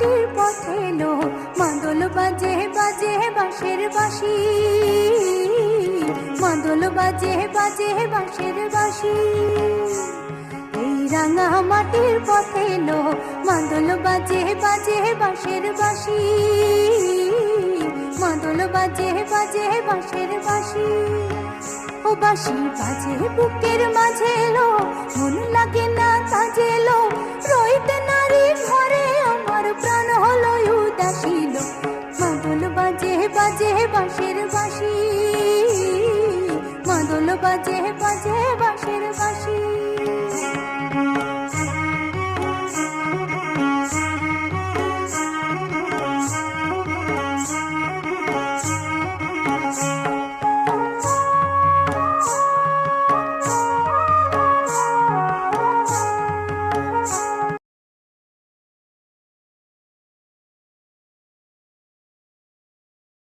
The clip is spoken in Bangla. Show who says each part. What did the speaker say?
Speaker 1: মাটির পথে এলো, মাদল বাজে বাজে বাঁশের বাঁশি, মাদল বাজে বাজে বাঁশের বাঁশি। এই রাঙা মাটির পথে এলো, মাদল বাজে বাজে বাঁশের বাঁশি, মাদল বাজে বাজে বাঁশের বাঁশি। ও বাঁশি বাজে বুকের মাঝে এলো, মন লাগে না কাজে এলো, রইতে নারী ঘরে আমার প্রাণ হলো উদাসীন। মাদল বাজে বাজে বাঁশের বাঁশি, মাদল বাজে বাজে বাঁশের বাঁশি।